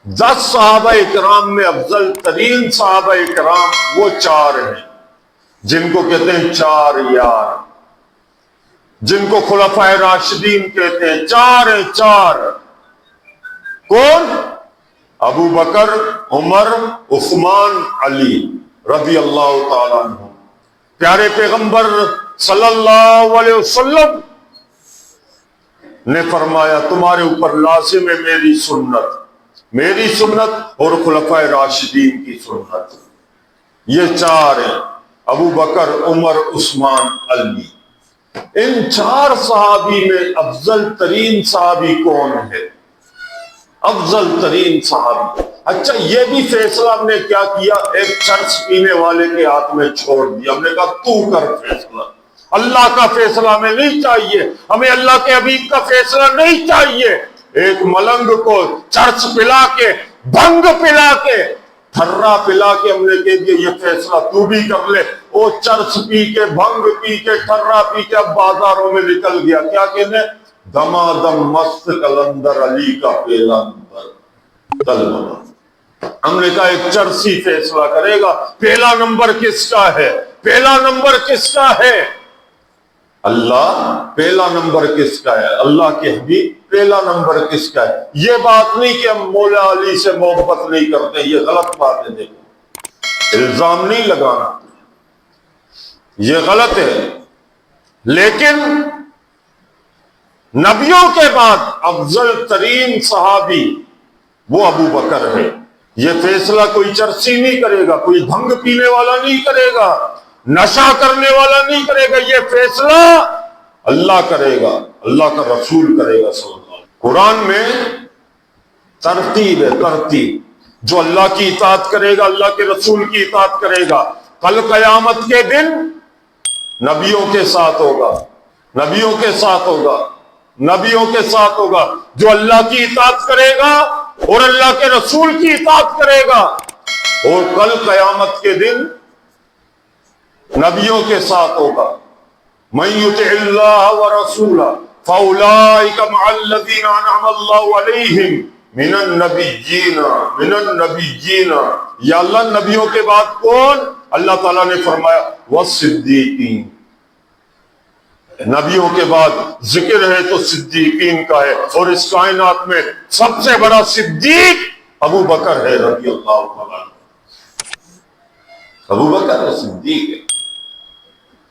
10 صحابہ اکرام میں افضل ترین صحابہ اکرام وہ 4 ہیں جن کو کہتے ہیں 4 یار، جن کو خلفائے راشدین کہتے ہیں. 4 ہیں، 4. کون؟ ابو بکر، عمر، عثمان، علی رضی اللہ تعالیٰ عنہ. پیارے پیغمبر صلی اللہ علیہ وسلم نے فرمایا تمہارے اوپر لازم ہے میری سنت اور خلفائے راشدین کی سنت. یہ 4 ہیں، ابو بکر، عمر، عثمان، علی. ان 4 صحابی میں افضل ترین صحابی کون ہے؟ افضل ترین صحابی. اچھا، یہ بھی فیصلہ ہم نے کیا کیا؟ ایک چرس پینے والے کے ہاتھ میں چھوڑ دیا. ہم نے کہا تو کر فیصلہ، اللہ کا فیصلہ ہمیں نہیں چاہیے، ہمیں اللہ کے حبیب کا فیصلہ نہیں چاہیے. ایک ملنگ کو چرس پلا کے، بھنگ پلا کے، ٹھرا پلا کے ہم نے کہہ دیا یہ فیصلہ تو بھی کر لے. وہ چرس پی کے، بھنگ پی کے، ٹھرا پی کے اب بازاروں میں نکل گیا. کیا کہنے؟ دمادم مست کلندر علی کا پہلا نمبر تلمہ. ہم نے کہا ایک چرسی فیصلہ کرے گا پہلا نمبر کس کا ہے، پہلا نمبر کس کا ہے؟ اللہ. پہلا نمبر کس کا ہے؟ اللہ کے حبیب. پہلا نمبر کس کا ہے؟ یہ بات نہیں کہ ہم مولا علی سے محبت نہیں کرتے، یہ غلط بات ہے. دیکھو، الزام نہیں لگانا، یہ غلط ہے. لیکن نبیوں کے بعد افضل ترین صحابی وہ ابو بکر ہے. یہ فیصلہ کوئی چرسی نہیں کرے گا، کوئی بھنگ پینے والا نہیں کرے گا، نشہ کرنے والا نہیں کرے گا. یہ فیصلہ اللہ کرے گا، اللہ کا رسول کرے گا صلی اللہ علیہ وسلم. قرآن میں ترتیب ہے، ترتیب. جو اللہ کی اطاعت کرے گا، اللہ کے رسول کی اطاعت کرے گا، کل قیامت کے دن نبیوں کے ساتھ ہوگا، نبیوں کے ساتھ ہوگا، نبیوں کے ساتھ ہوگا. جو اللہ کی اطاعت کرے گا اور اللہ کے رسول کی اطاعت کرے گا، اور کل قیامت کے دن نبیوں کے ساتھ ہوگا. من یطع اللہ ورسولہ فاولئک مع الذین انعم اللہ علیہم من النبیین من النبیین، یا اللہ نبیوں کے بعد کون؟ اللہ تعالیٰ نے فرمایا والصدیقین، نبیوں کے بعد ذکر ہے تو صدیقین کا ہے، اور اس کائنات میں سب سے بڑا صدیق ابو بکر ہے رضی اللہ تعالیٰ عنہ۔ ابو بکر ہے، صدیق ہے۔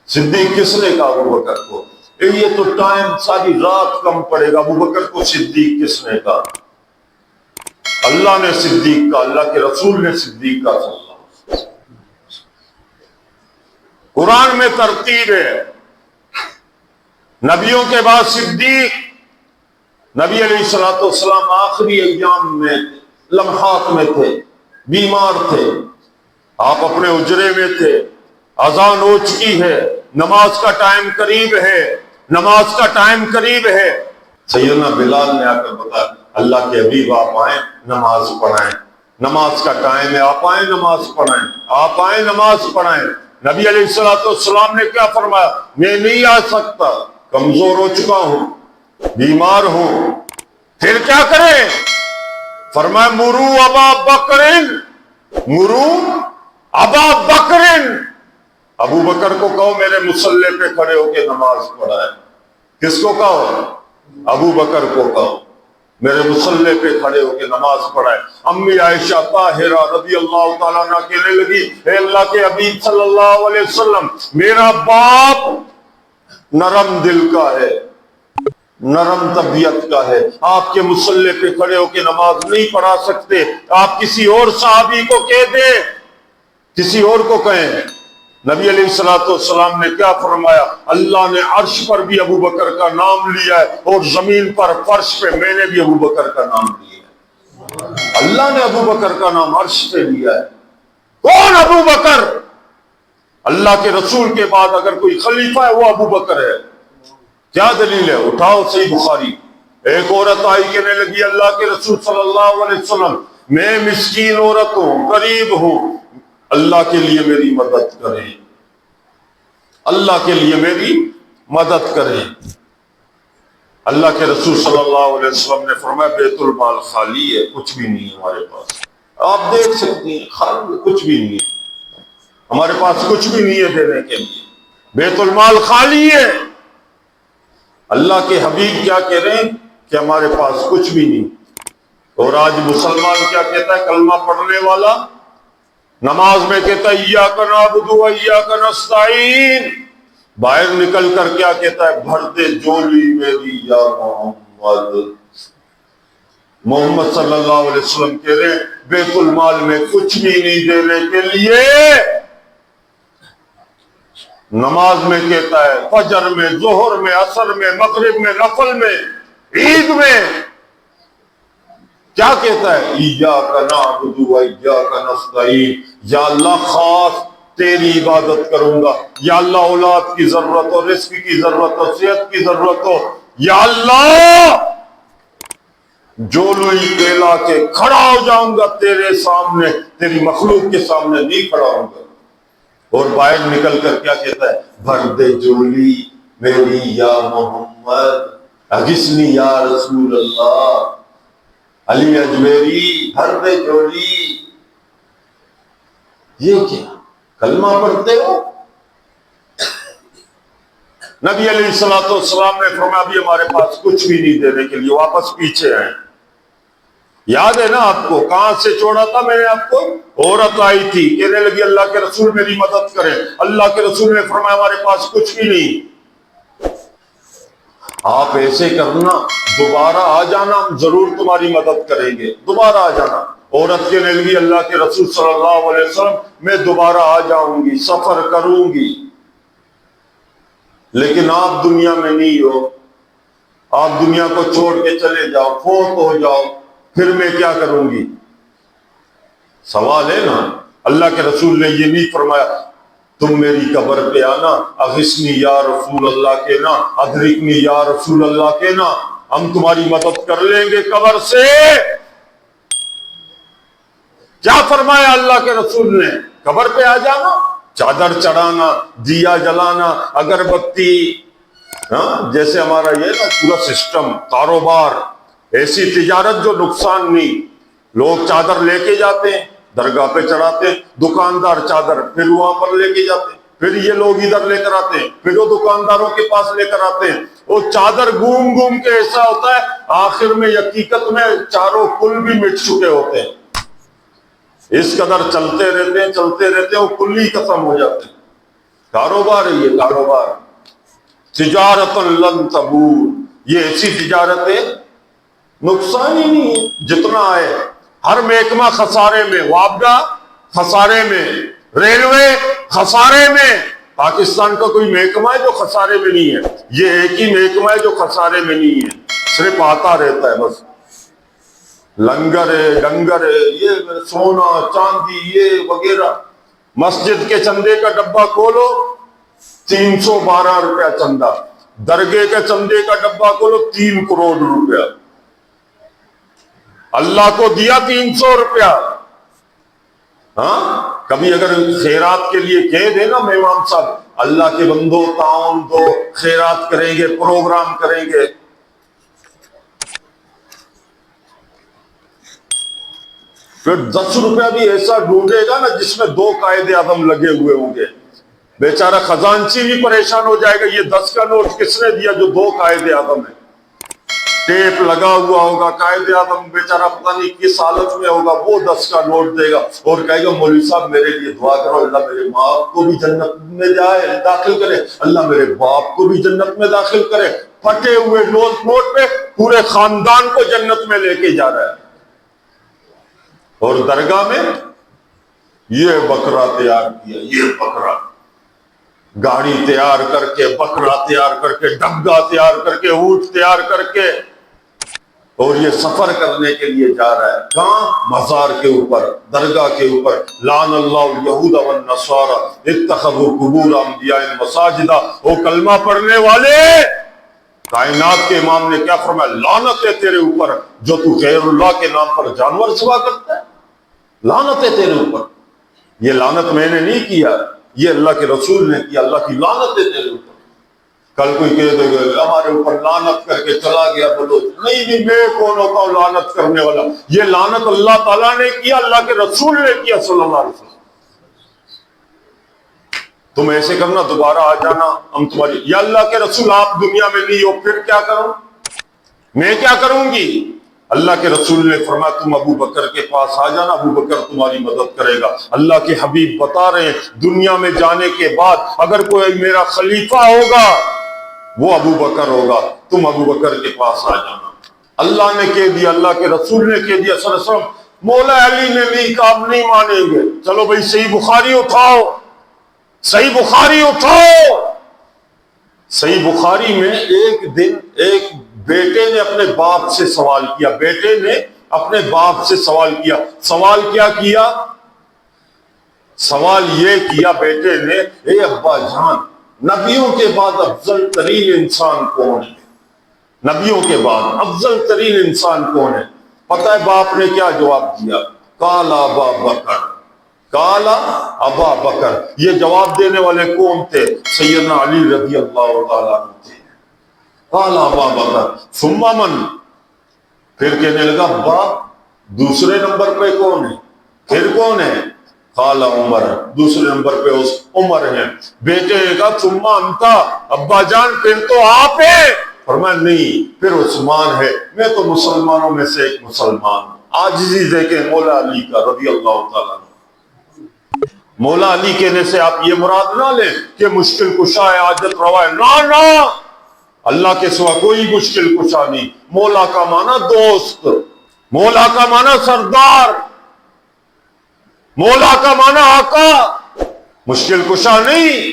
صدیق کس نے کہا ابو بکر کو؟ یہ تو ٹائم ساری رات کم پڑے گا، ابو بکر کو صدیق کس نے کہا؟ اللہ نے صدیق کا، اللہ کے رسول نے صدیق کا صلی اللہ علیہ وسلم۔ قرآن میں ترتیب ہے، نبیوں کے بعد صدیق۔ نبی علیہ الصلوۃ والسلام آخری ایام میں لمحات میں تھے، بیمار تھے، آپ اپنے حجرے میں تھے، اذان ہو چکی ہے، نماز کا ٹائم قریب ہے، نماز کا ٹائم قریب ہے۔ سیدنا بلال نے آ کر بتایا اللہ کے حبیب آپ آئیں نماز پڑھائیں، نماز کا ٹائم ہے، آپ آئیں نماز پڑھائیں، آپ آئیں نماز پڑھائیں۔ نبی علیہ الصلوۃ والسلام نے کیا فرمایا؟ میں نہیں آ سکتا، کمزور ہو چکا ہوں، بیمار ہوں۔ پھر کیا کریں؟ فرمایا مرو ابا بکرن، مرو ابا بکرن، ابو بکر کو کہو میرے مصلی پہ کھڑے ہو کے نماز پڑھائے۔ کس کو کہو؟ ابو بکر کو کہو میرے مصلی پہ کھڑے ہو کے نماز پڑھائے۔ امی عائشہ طاہرہ رضی اللہ تعالیٰ عنہ کہنے لگی اے اللہ کے حبیب صلی اللہ علیہ وسلم، میرا باپ نرم دل کا ہے، نرم طبیعت کا ہے، آپ کے مصلی پہ کھڑے ہو کے نماز نہیں پڑھا سکتے، آپ کسی اور صحابی کو کہہ دیں، کسی اور کو کہیں۔ نبی علیہ السلام نے کیا فرمایا؟ اللہ نے عرش پر بھی ابو بکر کا نام لیا ہے، اور زمین پر فرش پہ میں نے بھی ابو بکر کا نام لیا ہے۔ اللہ نے ابو بکر کا نام عرش پہ لیا ہے۔ کون ابو بکر؟ اللہ کے رسول کے بعد اگر کوئی خلیفہ ہے وہ ابو بکر ہے۔ کیا دلیل ہے؟ اٹھاؤ صحیح بخاری۔ ایک عورت آئی کہنے لگی اللہ کے رسول صلی اللہ علیہ وسلم میں مسکین عورت ہوں، غریب ہوں، اللہ کے لیے میری مدد کریں، اللہ کے لیے میری مدد کریں۔ اللہ کے رسول صلی اللہ علیہ وسلم نے فرمایا بیت المال خالی ہے، کچھ بھی نہیں ہے ہمارے پاس، آپ دیکھ سکتی ہیں خالی، کچھ بھی نہیں ہے ہمارے پاس، کچھ بھی نہیں ہے دینے کے لیے، بیت المال خالی ہے۔ اللہ کے حبیب کیا کہہ رہے ہیں کہ ہمارے پاس کچھ بھی نہیں۔ اور آج مسلمان کیا کہتا ہے؟ کلمہ پڑھنے والا نماز میں کہتا ہے ایاک نعبد و ایاک نستعین، باہر نکل کر کیا کہتا ہے؟ بھر دے جولی میری یا محمد۔ محمد صلی اللہ علیہ وسلم کہہ رہے ہیں بیت المال میں کچھ بھی نہیں دینے کے لیے۔ نماز میں کہتا ہے، فجر میں، ظہر میں، عصر میں، مغرب میں، نفل میں، عید میں کیا کہتا ہے؟ ایاک نعبد و ایاک نستعین، یا اللہ خاص تیری عبادت کروں گا، یا اللہ اولاد کی ضرورت ہو، رزق کی ضرورت ہو، صحت کی ضرورت ہو، یا اللہ جو لوئی پھیلا کے کھڑا ہو جاؤں گا تیرے سامنے، تیری مخلوق کے سامنے نہیں کھڑا ہوں گا۔ اور باہر نکل کر کیا کہتا ہے؟ بھر دے جولی میری یا محمد، اغثنی یا رسول اللہ، علی اجمیری بھر دے جولی۔ یہ کیا کلمہ پڑھتے ہو؟ نبی علیہ الصلوۃ والسلام نے فرمایا ابھی ہمارے پاس کچھ بھی نہیں دینے کے لیے، واپس پیچھے آئے۔ یاد ہے نا آپ کو کہاں سے چھوڑا تھا میں نے آپ کو؟ عورت آئی تھی کہنے لگی اللہ کے رسول میری مدد کریں، اللہ کے رسول نے فرمایا ہمارے پاس کچھ بھی نہیں۔ آپ ایسے کرنا، دوبارہ آ جانا، ہم ضرور تمہاری مدد کریں گے، دوبارہ آ جانا۔ عورت کہنے لگی اللہ کے رسول صلی اللہ علیہ وسلم میں دوبارہ آ جاؤں گی، سفر کروں گی، لیکن آپ دنیا میں نہیں ہو، آپ دنیا کو چھوڑ کے چلے جاؤ، فوت ہو جاؤ، پھر میں کیا کروں گی؟ سوال ہے نا۔ اللہ کے رسول نے یہ نہیں فرمایا تم میری قبر پہ آنا، اغثنی یا رسول اللہ کہنا، ادرکنی یا رسول اللہ کہنا، ہم تمہاری مدد کر لیں گے قبر سے۔ کیا فرمایا اللہ کے رسول نے؟ قبر پہ آ جانا، چادر چڑھانا، دیا جلانا، اگربتی، جیسے ہمارا یہ نا پورا سسٹم، کاروبار، ایسی تجارت جو نقصان نہیں. لوگ چادر لے کے جاتے ہیں درگاہ پہ چڑھاتے ہیں, دکاندار چادر پھر وہاں پر لے کے جاتے ہیں, پھر یہ لوگ ادھر لے کر آتے ہیں, پھر وہ دکانداروں کے پاس لے کر آتے ہیں. وہ چادر گھوم گھوم کے ایسا ہوتا ہے آخر میں حقیقت میں چاروں کل بھی مٹ چکے ہوتے ہیں. اس قدر چلتے رہتے ہیں وہ کل ہی ختم ہو جاتے ہیں. کاروبار ہے یہ کاروبار, تجارت لن تبور. یہ ایسی تجارت ہے نقصان ہی نہیں ہے جتنا ہے. ہر محکمہ خسارے میں, وابڈا خسارے میں, ریلوے خسارے میں. پاکستان کا کوئی محکمہ ہے جو خسارے میں نہیں ہے؟ یہ ایک ہی محکمہ ہے جو خسارے میں نہیں ہے, صرف آتا رہتا ہے بس. لنگر ہے, ڈنگر ہے, یہ سونا چاندی یہ وغیرہ. مسجد کے چندے کا ڈبہ کھولو 312 روپیہ چندہ, درگاہ کے چندے کا ڈبہ کھولو 3 کروڑ روپیہ. اللہ کو دیا 300 روپیہ. ہاں کبھی اگر خیرات کے لیے کہہ دے نا امام صاحب, اللہ کے بندو تعاون دو, خیرات کریں گے, پروگرام کریں گے, پھر 10 روپیہ بھی ایسا ڈھونڈے گا نا جس میں 2 قائد اعظم لگے ہوئے ہوں گے. بیچارہ خزانچی بھی پریشان ہو جائے گا, یہ 10 کا نوٹ کس نے دیا جو 2 قائد اعظم ہے. ٹیپ لگا ہوا ہوگا, قائد اعظم بیچارہ پتہ نہیں کس حالت میں ہوگا, وہ 10 کا نوٹ دے گا اور کہے گا مولوی صاحب میرے لیے دعا کرو, اللہ میرے ماں کو بھی جنت میں داخل کرے, اللہ میرے باپ کو بھی جنت میں داخل کرے. پھٹے ہوئے نوٹ پہ پورے خاندان کو جنت میں لے کے جا رہا ہے. اور درگاہ میں یہ بکرا تیار کیا, یہ بکرا, گاڑی تیار کر کے, بکرا تیار کر کے, ڈگا تیار کر کے, اونٹ تیار کر کے, اور یہ سفر کرنے کے لیے جا رہا ہے. کہاں؟ مزار کے اوپر, درگاہ کے اوپر. لعن اللہ الیہود والنصارى اتخذوا قبور انبیاء مساجد. وہ کلمہ پڑھنے والے, کائنات کے امام نے کیا فرمایا؟ لعنت ہے تیرے اوپر جو تو غیر اللہ کے نام پر جانور ذبح کرتا ہے. لعنت ہے تیرے اوپر. یہ لعنت میں نے نہیں کیا, یہ اللہ کے رسول نے کیا. اللہ کی لعنت ہے تیرے اوپر. کل کوئی کہہ دے گا ہمارے اوپر لعنت کر کے چلا گیا بلوچ. نہیں, میں کون ہوتا ہوں لعنت کرنے والا؟ یہ لعنت اللہ تعالیٰ نے کیا, اللہ کے رسول نے کیا صلی اللہ علیہ وسلم. تم ایسے کرنا, دوبارہ آ جانا, ہم تمہاری, یا اللہ کے رسول آپ دنیا میں نہیں ہو پھر کیا کروں, میں کیا کروں گی؟ اللہ کے رسول نے فرمایا تم ابو بکر کے پاس آ جانا, ابو بکر تمہاری مدد کرے گا. اللہ کے حبیب بتا رہے ہیں دنیا میں جانے کے بعد اگر کوئی میرا خلیفہ ہوگا وہ ابو بکر ہوگا, تم ابو بکر کے پاس آ جانا. اللہ نے کہہ دیا, اللہ کے رسول نے کہہ دیا صلی اللہ علیہ وسلم. مولا علی نے نہیں کہا ہم نہیں مانیں گے. چلو بھائی صحیح بخاری اٹھاؤ, صحیح بخاری اٹھاؤ. صحیح بخاری میں ایک دن ایک بیٹے نے اپنے باپ سے سوال کیا, بیٹے نے اپنے باپ سے سوال کیا. سوال کیا کیا؟ سوال یہ کیا بیٹے نے, اے ابا جان نبیوں کے بعد افضل ترین انسان کون ہے؟ نبیوں کے بعد افضل ترین انسان کون ہے؟ پتہ ہے باپ نے کیا جواب دیا؟ قال ابا بکر, قال ابا بکر. یہ جواب دینے والے کون تھے؟ سیدنا علی رضی اللہ تعالیٰ عنہ تھے. قال ابا بکر ثم من, پھر کہنے لگا ابا دوسرے نمبر پہ کون ہے؟ پھر کون ہے؟ قال عمر, دوسرے نمبر پہ اس عمر ہیں. بیٹے نے کہا ثم انت, ابا جان پھر تو آپ ہیں. فرمایا نہیں پھر عثمان ہے, میں تو مسلمانوں میں سے ایک مسلمان ہوں. عاجزی دیکھیں مولا علی کا رضی اللہ تعالیٰ عنہ. مولا علی کہنے سے آپ یہ مراد نہ لیں کہ مشکل کشا ہے, حاجت روا ہے. نہ, اللہ کے سوا کوئی مشکل کشا نہیں. مولا کا معنی دوست, مولا کا معنی سردار, مولا کا معنی آقا. مشکل کشا نہیں.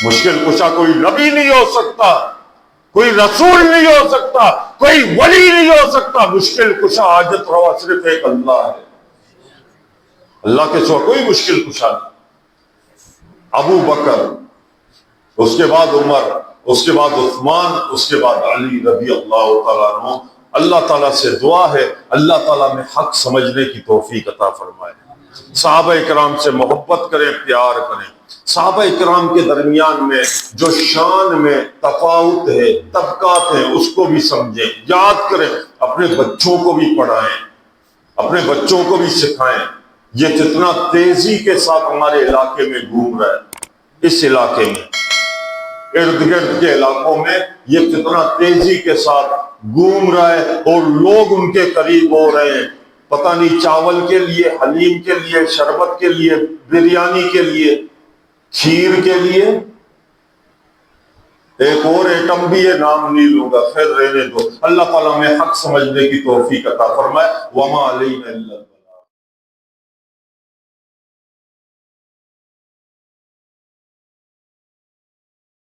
مشکل کشا کوئی نبی نہیں ہو سکتا, کوئی رسول نہیں ہو سکتا, کوئی ولی نہیں ہو سکتا. مشکل کشا حاجت روا صرف ایک اللہ ہے. اللہ کے سوا کوئی مشکل کشا نہیں. ابو بکر, اس کے بعد عمر, اس کے بعد عثمان, اس کے بعد علی رضی اللہ تعالیٰ عنہ. اللہ تعالیٰ سے دعا ہے اللہ تعالیٰ میں حق سمجھنے کی توفیق عطا فرمائے. صحابہ کرام سے محبت کریں, پیار کریں. صحابہ اکرام کے درمیان میں جو شان میں تفاوت ہے، طبقات ہیں، اس کو بھی سمجھیں، یاد کریں، اپنے بچوں کو بھی پڑھائیں، اپنے بچوں کو بھی سکھائیں۔ یہ کتنا تیزی کے ساتھ ہمارے علاقے میں گھوم رہا ہے، اس علاقے میں، ارد گرد کے علاقوں میں یہ کتنا تیزی کے ساتھ گھوم رہا ہے، اور لوگ ان کے قریب ہو رہے ہیں، پتہ نہیں چاول کے لیے، حلیم کے لیے، شربت کے لیے، بریانی کے لیے، کھیر کے لیے۔ ایک اور ایٹم بھی ہے، نام نہیں لوں گا، خیر رہنے دو۔ اللہ تعالیٰ میں حق سمجھنے کی توفیق عطا فرمائے۔ وما علینا الا